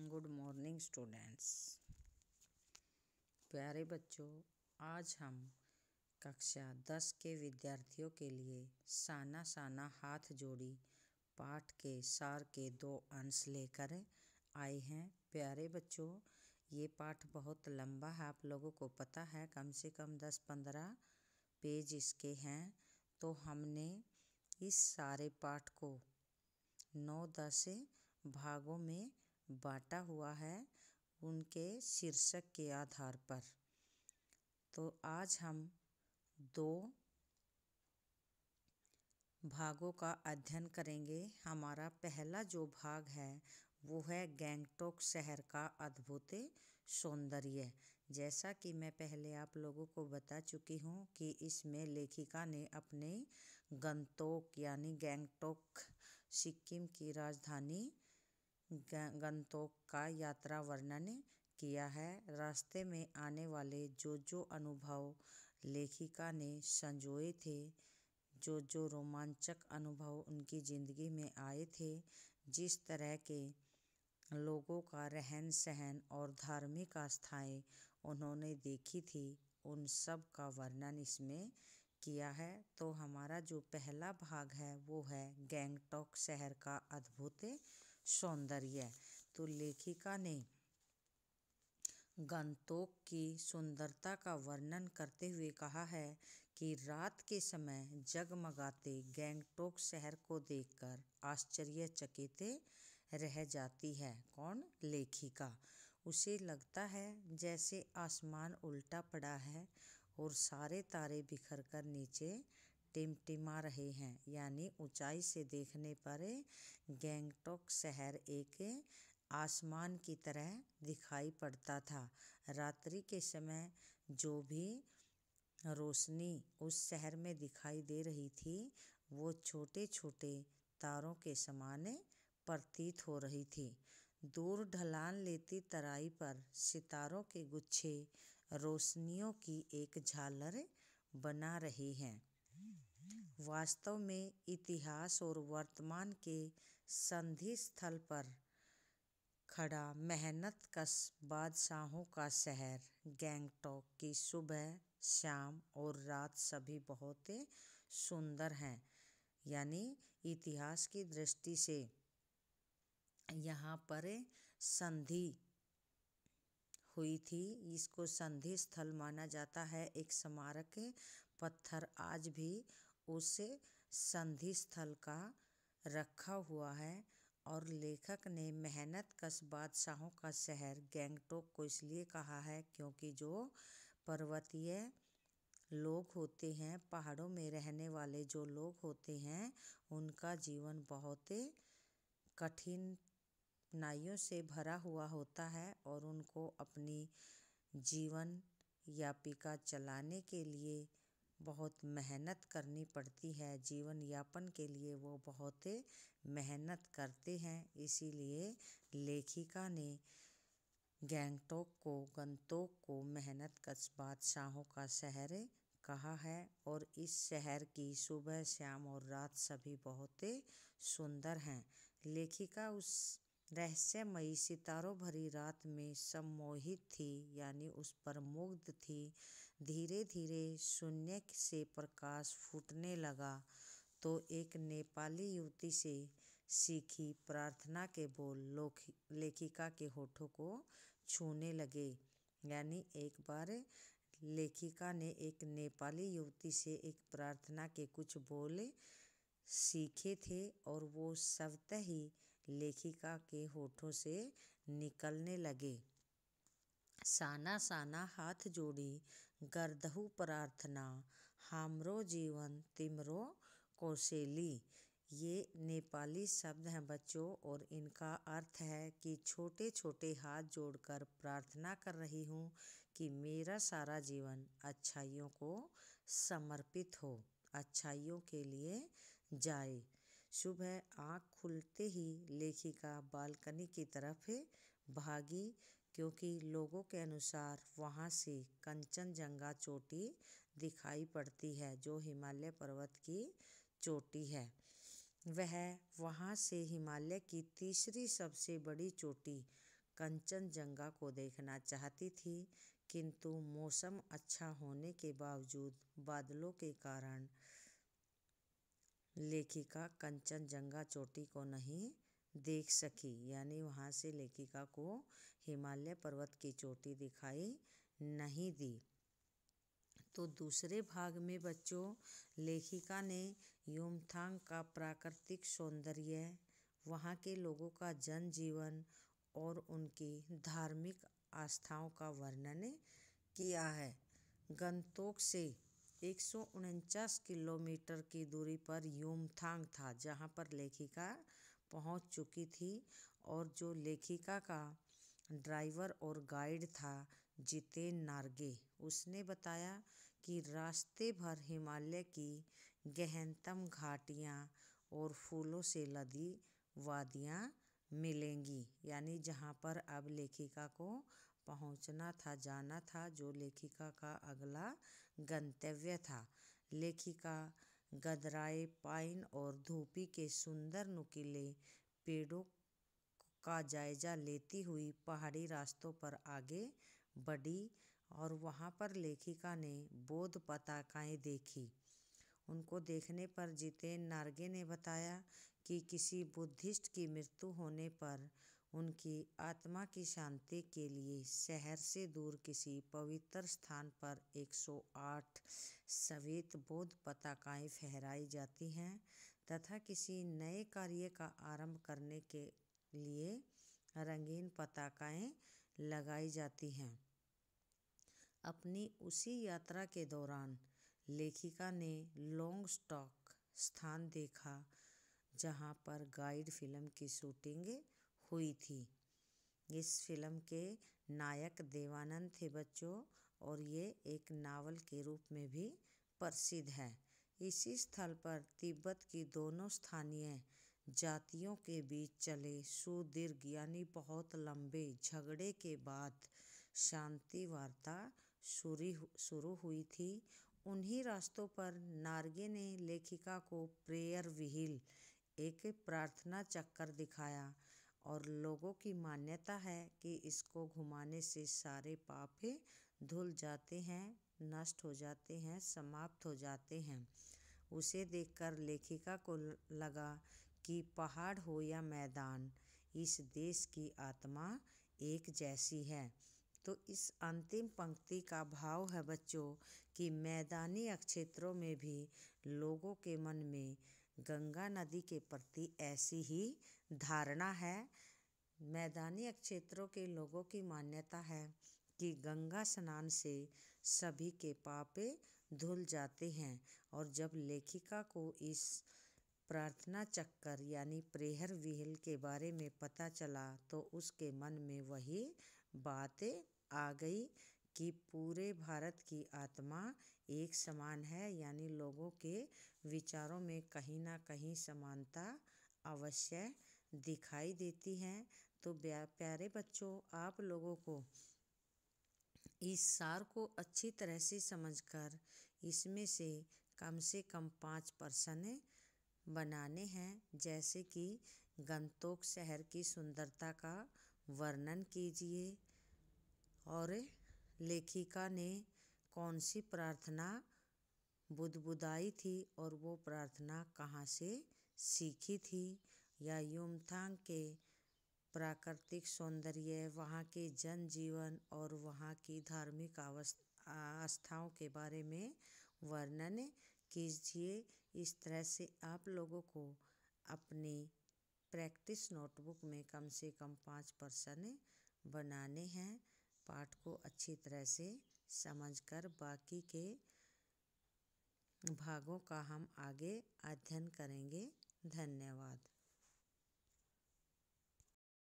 Good morning students. प्यारे बच्चों, आज हम कक्षा 10 के विद्यार्थियों के लिए साना साना हाथ जोड़ी पाठ के सार के 2 अंश लेकर आए हैं। प्यारे बच्चों, ये पाठ बहुत लंबा है, आप लोगों को पता है, कम से कम 10-15 पेज इसके हैं। तो हमने इस सारे पाठ को 9-10 भागों में बांटा हुआ है उनके शीर्षक के आधार पर। तो आज हम 2 भागों का अध्ययन करेंगे। हमारा पहला जो भाग है वो है गैंगटॉक शहर का अद्भुत सौंदर्य। जैसा कि मैं पहले आप लोगों को बता चुकी हूँ कि इसमें लेखिका ने अपने गंगटोक यानी गैंगटॉक सिक्किम की राजधानी गंगटोक का यात्रा वर्णन किया है। रास्ते में आने वाले जो अनुभव लेखिका ने संजोए थे, जो रोमांचक अनुभव उनकी ज़िंदगी में आए थे, जिस तरह के लोगों का रहन सहन और धार्मिक आस्थाएं उन्होंने देखी थी, उन सब का वर्णन इसमें किया है। तो हमारा जो पहला भाग है वो है गैंगटॉक शहर का अद्भुत सौंदर्य। तो लेखिका ने गंगटोक की सुंदरता का वर्णन करते हुए कहा है कि रात के समय जगमगाते गैंगटोक शहर को देखकर आश्चर्यचकित रह जाती है। कौन? लेखिका। उसे लगता है जैसे आसमान उल्टा पड़ा है और सारे तारे बिखर कर नीचे टिमटिमा रहे हैं। यानी ऊंचाई से देखने पर गैंगटोक शहर एक आसमान की तरह दिखाई पड़ता था। रात्रि के समय जो भी रोशनी उस शहर में दिखाई दे रही थी वो छोटे छोटे तारों के समान प्रतीत हो रही थी। दूर ढलान लेती तराई पर सितारों के गुच्छे रोशनियों की एक झालर बना रहे हैं। वास्तव में इतिहास और वर्तमान के संधि स्थल पर खड़ा मेहनतकश बादशाहों का शहर गैंगटॉक की सुबह, शाम और रात सभी बहुत सुंदर हैं। यानी इतिहास की दृष्टि से यहाँ पर संधि हुई थी, इसको संधि स्थल माना जाता है। एक स्मारक पत्थर आज भी उस संधि स्थल का रखा हुआ है। और लेखक ने मेहनतकश बादशाहों का शहर गैंगटॉक को इसलिए कहा है क्योंकि जो पर्वतीय लोग होते हैं, पहाड़ों में रहने वाले जो लोग होते हैं, उनका जीवन बहुत कठिनाइयों से भरा हुआ होता है और उनको अपनी जीवन यापिका चलाने के लिए बहुत मेहनत करनी पड़ती है। जीवन यापन के लिए वो बहुत मेहनत करते हैं। इसीलिए लेखिका ने गंगटोक को मेहनतकश बादशाहों का शहर कहा है। और इस शहर की सुबह, शाम और रात सभी बहुत सुंदर हैं। लेखिका उस रहस्यमयी सितारों भरी रात में सम्मोहित थी, यानी उस पर मुग्ध थी। धीरे धीरे शून्य से प्रकाश फूटने लगा तो एक नेपाली युवती से सीखी प्रार्थना के बोल लेखिका के होठों को छूने लगे। यानी एक बार लेखिका ने एक नेपाली युवती से एक प्रार्थना के कुछ बोल सीखे थे और वो स्वतः ही लेखिका के होठों से निकलने लगे। साना साना हाथ जोड़ी गरदहु प्रार्थना, हामरो जीवन तिमरो कौशेली। ये नेपाली शब्द हैं बच्चों और इनका अर्थ है कि छोटे छोटे हाथ जोड़कर प्रार्थना कर रही हूँ कि मेरा सारा जीवन अच्छाइयों को समर्पित हो, अच्छाइयों के लिए जाए। सुबह आँख खुलते ही लेखिका बालकनी की तरफ भागी क्योंकि लोगों के अनुसार वहाँ से कंचनजंगा चोटी दिखाई पड़ती है, जो हिमालय पर्वत की चोटी है। वह वहाँ से हिमालय की तीसरी सबसे बड़ी चोटी कंचनजंगा को देखना चाहती थी, किंतु मौसम अच्छा होने के बावजूद बादलों के कारण लेखिका कंचनजंगा चोटी को नहीं देख सकी। यानी वहाँ से लेखिका को हिमालय पर्वत की चोटी दिखाई नहीं दी। तो दूसरे भाग में बच्चों लेखिका ने युमथांग का प्राकृतिक सौंदर्य, वहाँ के लोगों का जनजीवन और उनकी धार्मिक आस्थाओं का वर्णन किया है। गंगटोक से 149 किलोमीटर की दूरी पर युमथांग था, जहाँ पर लेखिका पहुँच चुकी थी, और जो लेखिका का ड्राइवर और गाइड था जितेन नार्गे, उसने बताया कि रास्ते भर हिमालय की गहनतम घाटियाँ और फूलों से लदी वादियाँ मिलेंगी। यानी जहाँ पर अब लेखिका को पहुँचना था, जाना था, जो लेखिका का अगला गंतव्य था। लेखिका गदराए पाइन और धूपी के सुंदर नुकीले पेड़ों का जायजा लेती हुई पहाड़ी रास्तों पर आगे बढ़ी, और वहाँ पर लेखिका ने बौद्ध पताकाएं देखी। उनको देखने पर जितेन नार्गे ने बताया कि किसी बुद्धिस्ट की मृत्यु होने पर उनकी आत्मा की शांति के लिए शहर से दूर किसी पवित्र स्थान पर 108 श्वेत बौद्ध पताकाएं फहराई जाती हैं तथा किसी नए कार्य का आरंभ करने के लिए रंगीन पताकाएं लगाई जाती हैं। अपनी उसी यात्रा के दौरान लेखिका ने लोंगस्टॉक स्थान देखा, जहां पर गाइड फिल्म की शूटिंग हुई थी। इस फिल्म के नायक देवानंद थे बच्चों, और ये एक नावल के रूप में भी प्रसिद्ध है। इसी स्थल पर तिब्बत की दोनों स्थानीय जातियों के बीच चले सुदीर्घ यानी बहुत लंबे झगड़े के बाद शांति वार्ता शुरू हुई थी। उन्हीं रास्तों पर नार्गे ने लेखिका को प्रेयर व्हील, एक प्रार्थना चक्कर दिखाया, और लोगों की मान्यता है कि इसको घुमाने से सारे पाप धुल जाते हैं, नष्ट हो जाते हैं, समाप्त हो जाते हैं। उसे देखकर लेखिका को लगा कि पहाड़ हो या मैदान, इस देश की आत्मा एक जैसी है। तो इस अंतिम पंक्ति का भाव है बच्चों कि मैदानी क्षेत्रों में भी लोगों के मन में गंगा नदी के प्रति ऐसी ही धारणा है। मैदानी क्षेत्रों के लोगों की मान्यता है कि गंगा स्नान से सभी के पाप धुल जाते हैं, और जब लेखिका को इस प्रार्थना चक्कर यानी प्रेयर व्हील के बारे में पता चला तो उसके मन में वही बात आ गई कि पूरे भारत की आत्मा एक समान है, यानी लोगों के विचारों में कहीं ना कहीं समानता अवश्य दिखाई देती है। तो प्यारे बच्चों, आप लोगों को इस सार को अच्छी तरह से समझकर इसमें से कम 5 प्रश्न बनाने हैं। जैसे कि गंगटोक शहर की सुंदरता का वर्णन कीजिए, और लेखिका ने कौन सी प्रार्थना बुदबुदाई थी और वो प्रार्थना कहाँ से सीखी थी, या युमथांग के प्राकृतिक सौंदर्य, वहाँ के जनजीवन और वहाँ की धार्मिक आस्थाओं के बारे में वर्णन कीजिए। इस तरह से आप लोगों को अपनी प्रैक्टिस नोटबुक में कम से कम 5 प्रश्न बनाने हैं। पाठ को अच्छी तरह से समझकर बाकी के भागों का हम आगे अध्ययन करेंगे। धन्यवाद।